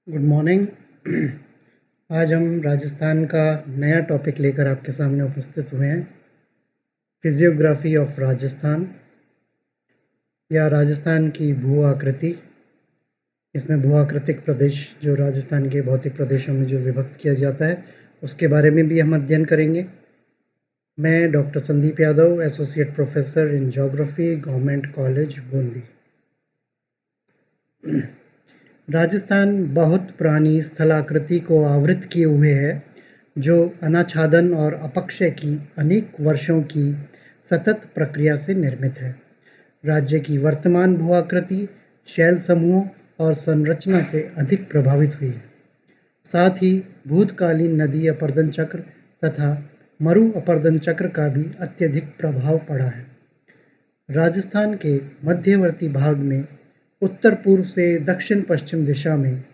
Good morning. आज हम राजस्थान का नया टॉपिक लेकर आपके सामने उपस्थित हुए हैं। फिजियोग्राफी ऑफ राजस्थान या राजस्थान की भू आकृति। इसमें भू आकृतिक प्रदेश जो राजस्थान के भौतिक प्रदेशों में जो विभक्त किया जाता है उसके बारे में भी हम अध्ययन करेंगे। मैं doctor Sandeep Yadav, associate professor in geography, government college Bundi. Rajasthan बहुत पुरानी स्थलाकृति को आवृत किए हुए है जो अनाच्छादन और अपक्षय की अनेक वर्षों की सतत प्रक्रिया से निर्मित है। राज्य की वर्तमान भू आकृति शैल समूहों और संरचना से अधिक प्रभावित हुई है। साथ ही भूतकालीन नदी अपर्दन चक्र तथा मरु अपर्दन चक्र का भी अत्यधिक प्रभाव पड़ा है। राजस्थान के मध्यवर्ती भाग में उत्तर पूर्व से दक्षिण पश्चिम दिशा में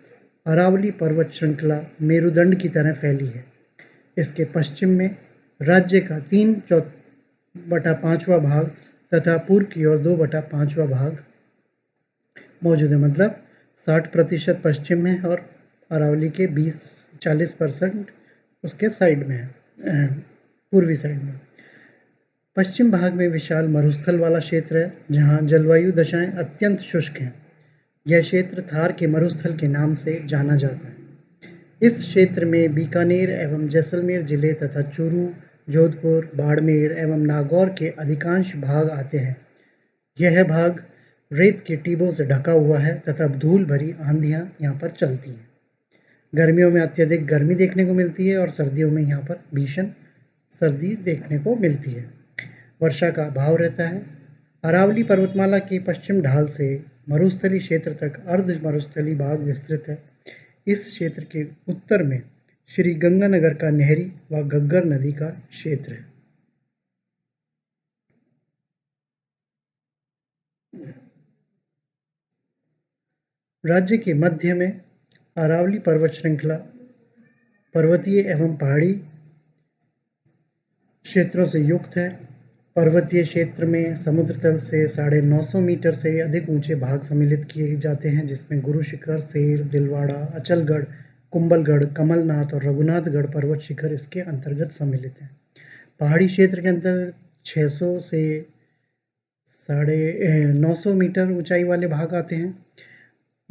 अरावली पर्वत श्रृंखला मेरुदंड की तरह फैली है। इसके पश्चिम में राज्य का 3/5वां भाग तथा पूर्व की ओर 2/5वां भाग मौजूद है। मतलब 60% पश्चिम में और अरावली के 40% उसके साइड में है, पूर्वी साइड में। पश्चिम भाग में विशाल मरुस्थल वाला क्षेत्र है जहाँ जलवायु दशाएं अत्यंत शुष्क हैं। यह क्षेत्र थार के मरुस्थल के नाम से जाना जाता है। इस क्षेत्र में बीकानेर एवं जैसलमेर जिले तथा चूरू, जोधपुर, बाड़मेर एवं नागौर के अधिकांश भाग आते हैं। यह भाग रेत के टीबों से ढका हुआ है तथा धूल भरी आंधियां यहाँ पर चलती हैं। गर्मियों में अत्यधिक गर्मी देखने को मिलती है और सर्दियों में यहाँ पर भीषण सर्दी देखने को मिलती है। वर्षा का अभाव रहता है। अरावली पर्वतमाला के पश्चिम ढाल से मरुस्थली क्षेत्र तक अर्ध मरुस्थली भाग विस्तृत है। इस क्षेत्र के उत्तर में श्री गंगानगर का नहरी व घग्गर नदी का क्षेत्र है। राज्य के मध्य में अरावली पर्वत श्रृंखला पर्वतीय एवं पहाड़ी क्षेत्रों से युक्त है। पर्वतीय क्षेत्र में समुद्र तल से 950 मीटर से अधिक ऊंचे भाग सम्मिलित किए जाते हैं जिसमें गुरु शिखर, सेर, दिलवाड़ा, अचलगढ़, कुंभलगढ़, कमलनाथ और रघुनाथगढ़ पर्वत शिखर इसके अंतर्गत सम्मिलित हैं। पहाड़ी क्षेत्र के अंतर्गत 600 से 950 मीटर ऊंचाई वाले भाग आते हैं।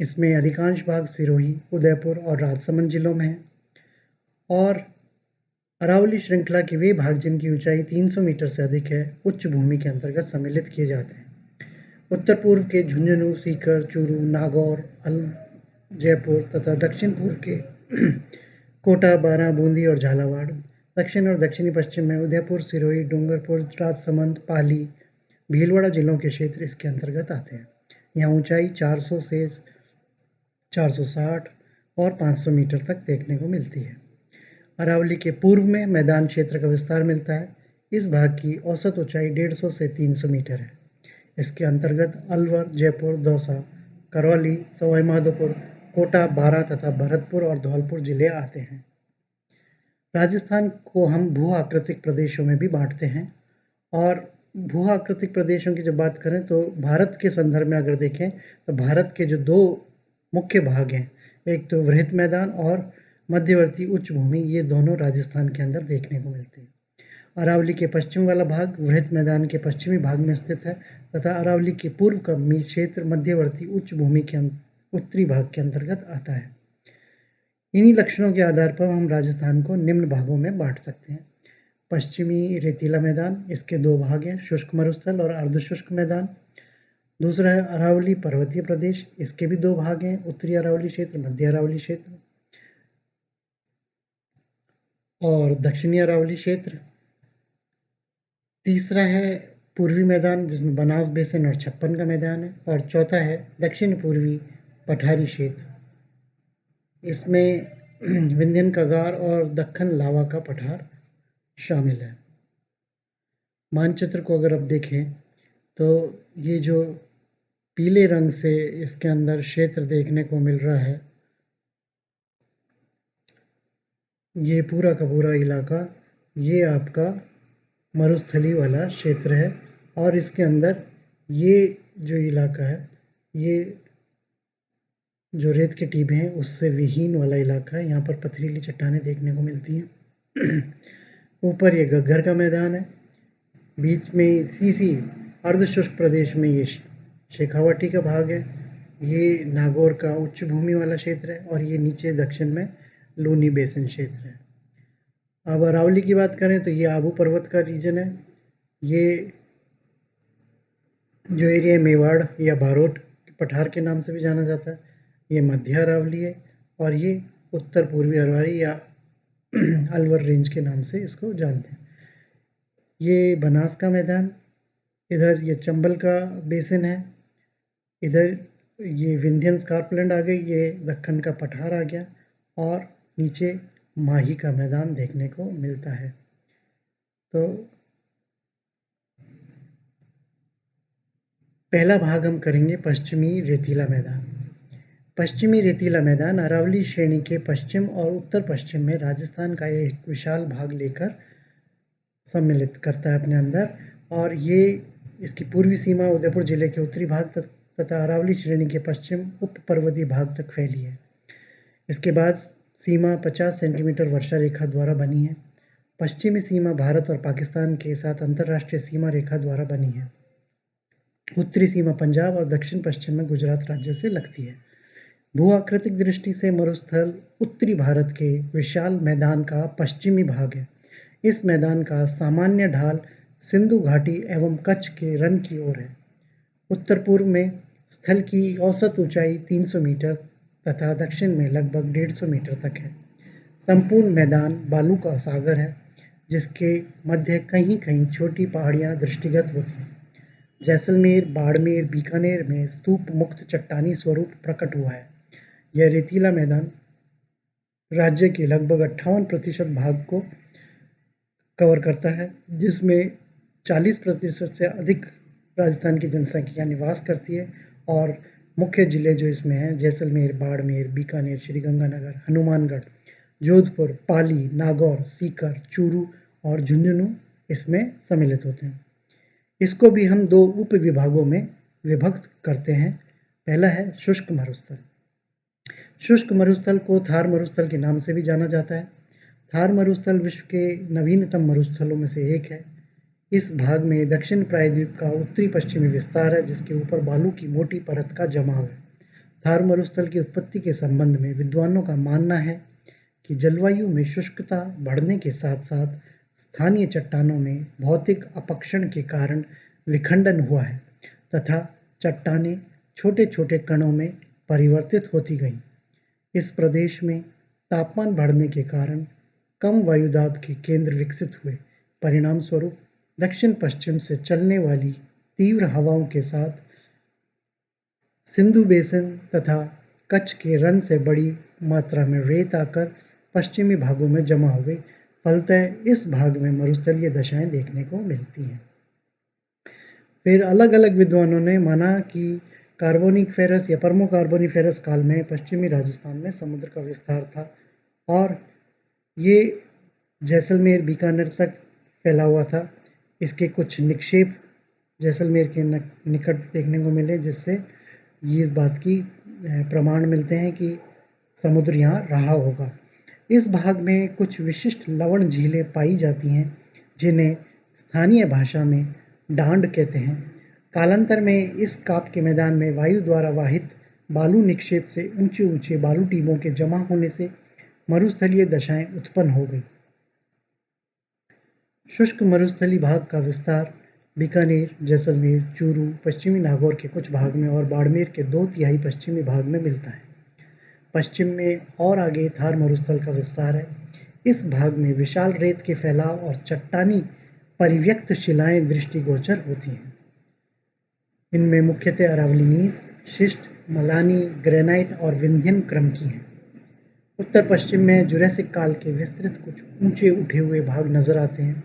इसमें अधिकांश भाग सिरोही, उदयपुर और राजसमंद जिलों में है। और अरावली श्रृंखला के वे भाग जिनकी ऊंचाई 300 मीटर से अधिक है उच्च भूमि के अंतर्गत सम्मिलित किए जाते हैं। उत्तर पूर्व के झुंझुनू, सीकर, चूरू, नागौर, जयपुर तथा दक्षिण पूर्व के कोटा, बारां, बूंदी और झालावाड़, दक्षिण और दक्षिणी पश्चिम में उदयपुर, सिरोही, डूंगरपुर, राजसमंद, पाली, भीलवाड़ा जिलों के क्षेत्र इसके अंतर्गत आते हैं। यहाँ ऊंचाई 400 से 460 और 500 मीटर तक देखने को मिलती है। अरावली के पूर्व में मैदान क्षेत्र का विस्तार मिलता है। इस भाग की औसत ऊंचाई 150 से 300 मीटर है। इसके अंतर्गत अलवर, जयपुर, दौसा, करौली, सवाई माधोपुर, कोटा, बारां तथा भरतपुर और धौलपुर जिले आते हैं। राजस्थान को हम भू आकृतिक प्रदेशों में भी बांटते हैं और भू आकृतिक प्रदेशों की जब बात करें तो भारत के संदर्भ में अगर देखें तो भारत के जो दो मुख्य भाग हैं, एक तो वृहत मैदान और मध्यवर्ती उच्च भूमि, ये दोनों राजस्थान के अंदर देखने को मिलते हैं। अरावली के पश्चिम वाला भाग वृहत मैदान के पश्चिमी भाग में स्थित है तथा अरावली के पूर्व का क्षेत्र मध्यवर्ती उच्च भूमि के उत्तरी भाग के अंतर्गत आता है। इन्हीं लक्षणों के आधार पर हम राजस्थान को निम्न भागों में बांट सकते हैं। पश्चिमी रेतीला मैदान, इसके दो भाग हैं, शुष्क मरुस्थल और अर्धशुष्क मैदान। दूसरा है अरावली पर्वतीय प्रदेश, इसके भी दो भाग हैं, उत्तरी अरावली क्षेत्र, मध्य अरावली क्षेत्र और दक्षिणी अरावली क्षेत्र। तीसरा है पूर्वी मैदान जिसमें बनास बेसिन और छप्पन का मैदान है और चौथा है दक्षिण पूर्वी पठारी क्षेत्र। इसमें विंध्यन का गार और दक्कन लावा का पठार शामिल है। मानचित्र को अगर आप देखें तो ये जो पीले रंग से इसके अंदर क्षेत्र देखने को मिल रहा है, ये पूरा का पूरा इलाका ये आपका मरुस्थली वाला क्षेत्र है और इसके अंदर ये जो इलाका है ये जो रेत के टीबे हैं उससे विहीन वाला इलाका है। यहाँ पर पथरीली चट्टानें देखने को मिलती हैं। ऊपर ये घग्गर का मैदान है, बीच में सीसी अर्धशुष्क प्रदेश में ये शेखावाटी का भाग है। ये नागौर का उच्च भूमि वाला क्षेत्र है और ये नीचे दक्षिण में लूनी बेसिन क्षेत्र है। अब अरावली की बात करें तो ये आबू पर्वत का रीजन है। ये जो एरिया मेवाड़ या बारोट पठार के नाम से भी जाना जाता है, ये मध्य अरावली है और ये उत्तर पूर्वी अरावली या अलवर रेंज के नाम से इसको जानते हैं। ये बनास का मैदान, इधर ये चंबल का बेसिन है, इधर ये विंध्यन स्कार्पलैंड आ गई, ये दक्कन का पठार आ गया और नीचे माही का मैदान देखने को मिलता है। तो पहला भाग हम करेंगे पश्चिमी रेतीला मैदान। पश्चिमी रेतीला मैदान अरावली श्रेणी के पश्चिम और उत्तर पश्चिम में राजस्थान का एक विशाल भाग लेकर सम्मिलित करता है अपने अंदर, और ये इसकी पूर्वी सीमा उदयपुर जिले के उत्तरी भाग तक तथा अरावली श्रेणी के पश्चिम उप पर्वतीय भाग तक फैली है। इसके बाद सीमा 50 सेंटीमीटर वर्षा रेखा द्वारा बनी है। पश्चिमी सीमा भारत और पाकिस्तान के साथ अंतर्राष्ट्रीय सीमा रेखा द्वारा बनी है। उत्तरी सीमा पंजाब और दक्षिण पश्चिम में गुजरात राज्य से लगती है। भू-आकृतिक दृष्टि से मरुस्थल उत्तरी भारत के विशाल मैदान का पश्चिमी भाग है। इस मैदान का सामान्य ढाल सिंधु घाटी एवं कच्छ के रन की ओर है। उत्तर पूर्व में स्थल की औसत ऊंचाई 300 मीटर तथा दक्षिण में लगभग 150 मीटर तक है। संपूर्ण मैदान बालू का सागर है, जिसके मध्य कहीं कहीं छोटी पहाड़ियां दृष्टिगत होती हैं। जैसलमेर, बाड़मेर, बीकानेर में स्तूप मुक्त चट्टानी स्वरूप प्रकट हुआ है। यह रेतीला मैदान राज्य के लगभग 58% भाग को कवर करता है, जिसमें 40% से अधिक राजस्थान की जनसंख्या निवास करती है। और मुख्य जिले जो इसमें हैं जैसलमेर, बाड़मेर, बीकानेर, श्रीगंगानगर, हनुमानगढ़, जोधपुर, पाली, नागौर, सीकर, चूरू और झुंझुनू इसमें सम्मिलित होते हैं। इसको भी हम दो उप विभागों में विभक्त करते हैं। पहला है शुष्क मरुस्थल। शुष्क मरुस्थल को थार मरुस्थल के नाम से भी जाना जाता है। थार मरुस्थल विश्व के नवीनतम मरुस्थलों में से एक है। इस भाग में दक्षिण प्रायद्वीप का उत्तरी पश्चिमी विस्तार है, जिसके ऊपर बालू की मोटी परत का जमाव है। थार मरुस्थल की उत्पत्ति के संबंध में विद्वानों का मानना है कि जलवायु में शुष्कता बढ़ने के साथ साथ स्थानीय चट्टानों में भौतिक अपक्षण के कारण विखंडन हुआ है तथा चट्टानें छोटे छोटे कणों में परिवर्तित होती गईं। इस प्रदेश में तापमान बढ़ने के कारण कम वायुदाब के केंद्र विकसित हुए। परिणाम स्वरूप दक्षिण पश्चिम से चलने वाली तीव्र हवाओं के साथ सिंधु बेसिन तथा कच्छ के रन से बड़ी मात्रा में रेत आकर पश्चिमी भागों में जमा हो गई। फलतः इस भाग में मरुस्थलीय दशाएं देखने को मिलती हैं। फिर अलग अलग विद्वानों ने माना कि कार्बोनिफेरस या परमो कार्बोनिफेरस काल में पश्चिमी राजस्थान में समुद्र का विस्तार था और ये जैसलमेर, बीकानेर तक फैला हुआ था। इसके कुछ निक्षेप जैसलमेर के निकट देखने को मिले, जिससे ये इस बात की प्रमाण मिलते हैं कि समुद्र यहाँ रहा होगा। इस भाग में कुछ विशिष्ट लवण झीलें पाई जाती हैं, जिन्हें स्थानीय भाषा में डांड कहते हैं। कालांतर में इस काप के मैदान में वायु द्वारा वाहित बालू निक्षेप से ऊंचे ऊंचे बालू टीबों के जमा होने से मरुस्थलीय दशाएं उत्पन्न हो गई। शुष्क मरुस्थली भाग का विस्तार बीकानेर, जैसलमेर, चूरू, पश्चिमी नागौर के कुछ भाग में और बाड़मेर के 2/3 पश्चिमी भाग में मिलता है। पश्चिम में और आगे थार मरुस्थल का विस्तार है। इस भाग में विशाल रेत के फैलाव और चट्टानी परिव्यक्त शिलाएं दृष्टिगोचर होती हैं। इनमें मुख्यतः अरावली नीज, शिस्ट, मलानी, ग्रेनाइट और विंध्यन क्रम की हैं। उत्तर पश्चिम में जुरैसिक काल के विस्तृत कुछ ऊंचे उठे हुए भाग नजर आते हैं।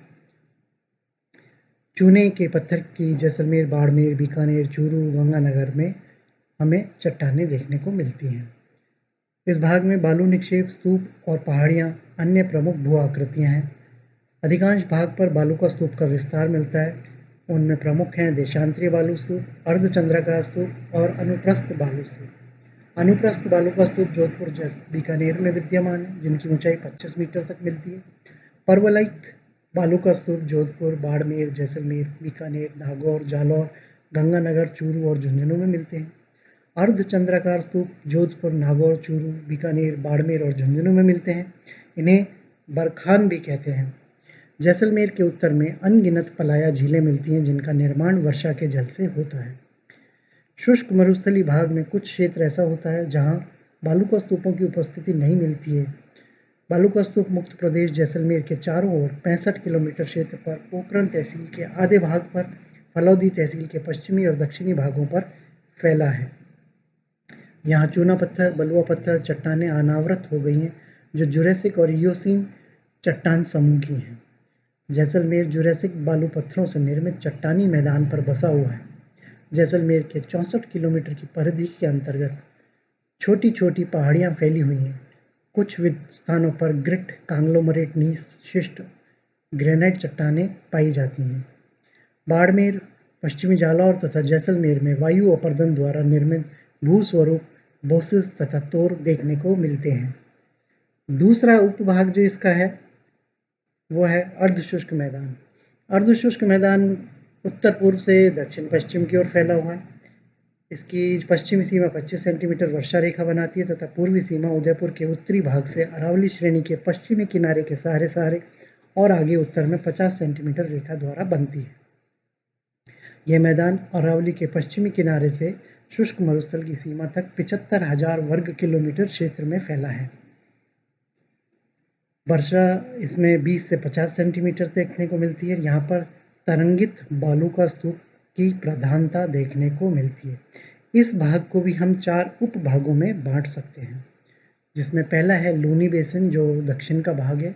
चूने के पत्थर की जैसलमेर, बाड़मेर, बीकानेर, चूरू, गंगानगर में हमें चट्टानें देखने को मिलती हैं। इस भाग में बालू निक्षेप, स्तूप और पहाड़ियाँ अन्य प्रमुख भू आकृतियाँ हैं। अधिकांश भाग पर बालू का स्तूप का विस्तार मिलता है। उनमें प्रमुख हैं देशांतरीय बालू स्तूप, अर्धचंद्राकार स्तूप और अनुप्रस्थ बालू स्तूप। अनुप्रस्थ बालू का स्तूप जोधपुर बीकानेर में विद्यमान है, जिनकी ऊंचाई 25 मीटर तक मिलती है। पर्वलाइक बालू का स्तूप जोधपुर, बाड़मेर, जैसलमेर, बीकानेर, नागौर, जालौर, गंगानगर, चूरू और झुंझुनू में मिलते हैं। अर्धचंद्राकार स्तूप जोधपुर, नागौर, चूरू, बीकानेर, बाड़मेर और झुंझुनू में मिलते हैं। इन्हें बरखान भी कहते हैं। जैसलमेर के उत्तर में अनगिनत पलाया झीलें मिलती हैं, जिनका निर्माण वर्षा के जल से होता है। शुष्क मरुस्थलीय भाग में कुछ क्षेत्र ऐसा होता है जहां बालूका स्तूपों की उपस्थिति नहीं मिलती है। बालूका स्तूप मुक्त प्रदेश जैसलमेर के चारों ओर 65 किलोमीटर क्षेत्र पर, पोखरण तहसील के आधे भाग पर, फलौदी तहसील के पश्चिमी और दक्षिणी भागों पर फैला है। यहाँ चूना पत्थर, बलुआ पत्थर चट्टानें अनावृत हो गई हैं, जो जुरैसिक और इयोसीन चट्टान समूह की हैं। जैसलमेर जुरैसिक बालू पत्थरों से निर्मित चट्टानी मैदान पर बसा हुआ है। जैसलमेर के 64 किलोमीटर की परिधि के अंतर्गत छोटी छोटी पहाड़ियाँ फैली हुई हैं। कुछ स्थानों पर ग्रिट, कांग्लोमरेट, नीस, शिस्ट, ग्रेनाइट चट्टानें पाई जाती हैं। बाड़मेर, पश्चिमी जालौर तथा जैसलमेर में वायु अपर्दन द्वारा निर्मित भूस्वरूप बोसिस तथा तोर देखने को मिलते हैं। दूसरा उपभाग जो इसका है वो है अर्धशुष्क मैदान। अर्धशुष्क मैदान उत्तर पूर्व से दक्षिण पश्चिम की ओर फैला हुआ है। इसकी पश्चिमी सीमा 25 सेंटीमीटर वर्षा रेखा बनाती है तथा पूर्वी सीमा उदयपुर के उत्तरी भाग से अरावली श्रेणी के पश्चिमी किनारे के सहारे सहारे और आगे उत्तर में 50 सेंटीमीटर रेखा द्वारा बनती है। यह मैदान अरावली के पश्चिमी किनारे से शुष्क मरुस्थल की सीमा तक 75,000 वर्ग किलोमीटर क्षेत्र में फैला है। वर्षा इसमें 20 से 50 सेंटीमीटर देखने को मिलती है। यहाँ पर तरंगित बालू का स्तूप की प्रधानता देखने को मिलती है। इस भाग को भी हम 4 उप भागों में बांट सकते हैं, जिसमें पहला है लूनी बेसिन, जो दक्षिण का भाग है।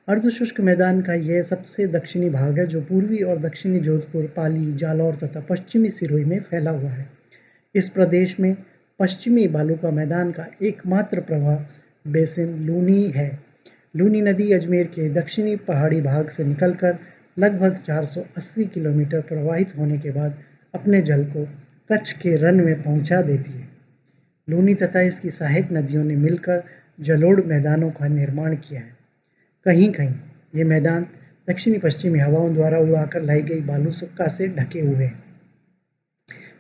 अर्धशुष्क मैदान का यह सबसे दक्षिणी भाग है, जो पूर्वी और दक्षिणी जोधपुर, पाली, जालौर तथा पश्चिमी सिरोही में फैला हुआ है। इस प्रदेश में पश्चिमी बालू का मैदान का एकमात्र प्रवाह बेसिन लूनी है। लूनी नदी अजमेर के दक्षिणी पहाड़ी भाग से निकलकर लगभग 480 किलोमीटर प्रवाहित होने के बाद अपने जल को कच्छ के रन में पहुंचा देती है। लूनी तथा इसकी सहायक नदियों ने मिलकर जलोढ़ मैदानों का निर्माण किया है। कहीं कहीं ये मैदान दक्षिणी पश्चिमी हवाओं द्वारा उड़ाकर लाई गई बालूसुक्का से ढके हुए हैं।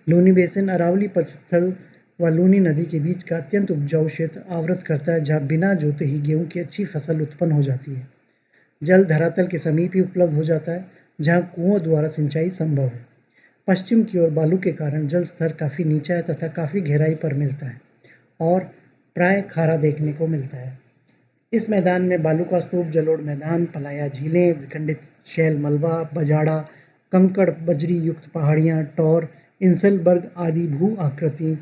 लूनी बेसिन अरावली पथस्थल व लूनी नदी के बीच का अत्यंत उपजाऊ क्षेत्र आवृत करता है, जहाँ बिना जोते ही गेहूं की अच्छी फसल उत्पन्न हो जाती है। जल धरातल के समीप ही उपलब्ध हो जाता है, जहाँ कुओं द्वारा सिंचाई संभव है। पश्चिम की ओर बालू के कारण जल स्तर काफ़ी नीचा है तथा काफ़ी गहराई पर मिलता है और प्राय खारा देखने को मिलता है। इस मैदान में बालू का स्तूप, जलोढ़ मैदान, पलाया झीलें, विखंडित शैल मलबा, बजाड़ा, कंकड़ बजरी युक्त पहाड़ियाँ, टौर, इंसलबर्ग आदि भू आकृति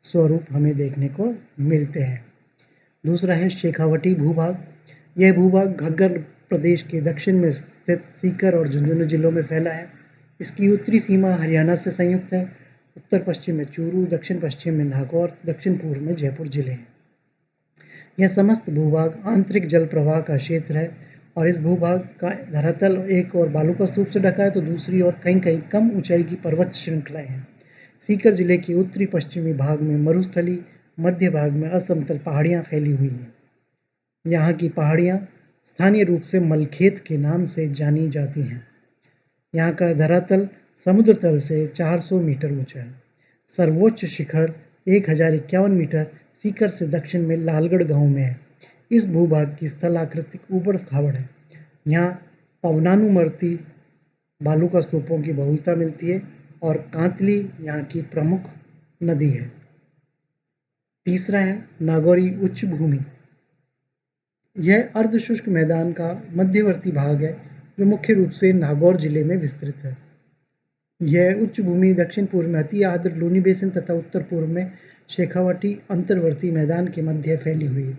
स्वरूप हमें देखने को मिलते हैं। दूसरा है शेखावटी भूभाग। यह भूभाग घग्गर प्रदेश के दक्षिण में स्थित सीकर और झुंझुनू जिलों में फैला है। इसकी उत्तरी सीमा हरियाणा से संयुक्त है। उत्तर पश्चिम में चूरू, दक्षिण पश्चिम में नागौर, दक्षिण पूर्व में जयपुर जिले हैं। यह समस्त भूभाग आंतरिक जल प्रवाह का क्षेत्र है और इस भूभाग का धरातल एक और बालू का स्तूप से ढका है तो दूसरी ओर कहीं कहीं कम ऊंचाई की पर्वत श्रृंखलाएं हैं। सीकर जिले के उत्तरी पश्चिमी भाग में मरुस्थली, मध्य भाग में असमतल पहाड़ियाँ फैली हुई हैं। यहाँ की पहाड़ियाँ स्थानीय रूप से मलखेत के नाम से जानी जाती हैं। यहाँ का धरातल समुद्र तल से 400 मीटर ऊंचा है। सर्वोच्च शिखर 1051 मीटर सीकर से दक्षिण में लालगढ़ गांव में है। इस भूभाग की स्थलाकृतिक ऊबड़ खाबड़ है। यहाँ पवनानुवर्ती बालू का स्तूपों की बहुलता मिलती है और कांतली यहाँ की प्रमुख नदी है। तीसरा है नागौरी उच्च भूमि। यह अर्धशुष्क मैदान का मध्यवर्ती भाग है, जो मुख्य रूप से नागौर जिले में विस्तृत है। यह उच्च भूमि दक्षिण पूर्व में अति आर्द्र लूनी बेसिन तथा उत्तर पूर्व में शेखावटी अंतर्वर्ती मैदान के मध्य फैली हुई है।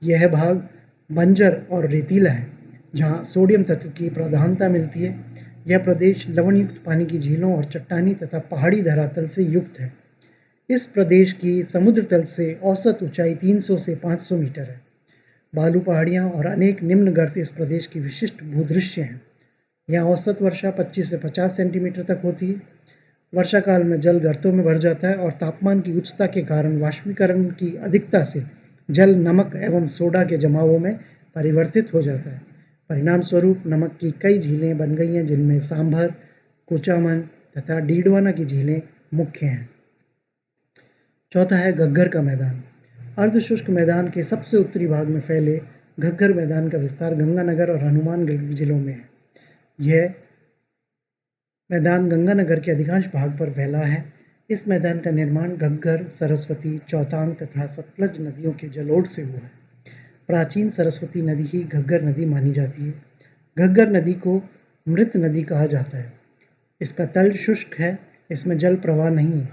यह भाग बंजर और रेतीला है, जहाँ सोडियम तत्व की प्रधानता मिलती है। यह प्रदेश लवणयुक्त पानी की झीलों और चट्टानी तथा पहाड़ी धरातल से युक्त है। इस प्रदेश की समुद्र तल से औसत ऊंचाई 300 से 500 मीटर है। बालू पहाड़ियाँ और अनेक निम्न गर्त इस प्रदेश की विशिष्ट भूदृश्य हैं। यहाँ औसत वर्षा 25 से 50 सेंटीमीटर तक होती है। वर्षा काल में जल गर्तों में भर जाता है और तापमान की उच्चता के कारण वाष्पीकरण की अधिकता से जल नमक एवं सोडा के जमावों में परिवर्तित हो जाता है। परिणाम स्वरूप नमक की कई झीलें बन गई हैं, जिनमें सांभर, कुचामन तथा डीडवाना की झीलें मुख्य हैं। चौथा है घग्गर का मैदान। अर्धशुष्क मैदान के सबसे उत्तरी भाग में फैले घग्गर मैदान का विस्तार गंगानगर और हनुमानगढ़ जिलों में है। यह मैदान गंगानगर के अधिकांश भाग पर फैला है। इस मैदान का निर्माण घग्गर, सरस्वती, चौतांग तथा सतलज नदियों के जलोढ़ से हुआ है। प्राचीन सरस्वती नदी ही घग्गर नदी मानी जाती है। घग्गर नदी को मृत नदी कहा जाता है। इसका तल शुष्क है, इसमें जल प्रवाह नहीं है।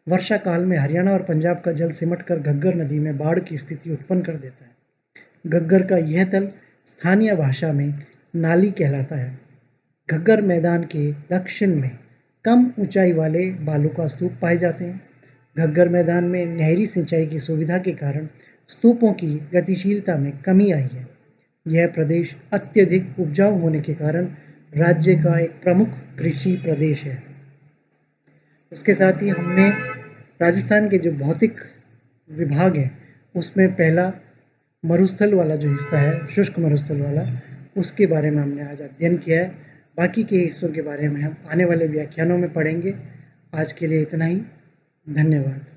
वर्षा काल में हरियाणा और पंजाब का जल सिमटकर घग्गर नदी में बाढ़ की स्थिति उत्पन्न कर देता है। घग्गर का यह तल स्थानीय भाषा में नाली कहलाता है। घग्गर मैदान के दक्षिण में कम ऊंचाई वाले बालू का स्तूप पाए जाते हैं। घग्गर मैदान में नहरी सिंचाई की सुविधा के कारण स्तूपों की गतिशीलता में कमी आई है। यह प्रदेश अत्यधिक उपजाऊ होने के कारण राज्य का एक प्रमुख कृषि प्रदेश है। उसके साथ ही हमने राजस्थान के जो भौतिक विभाग हैं, उसमें पहला मरुस्थल वाला जो हिस्सा है, शुष्क मरुस्थल वाला, उसके बारे में हमने आज अध्ययन किया है। बाकी के हिस्सों के बारे में हम आने वाले व्याख्यानों में पढ़ेंगे। आज के लिए इतना ही। धन्यवाद।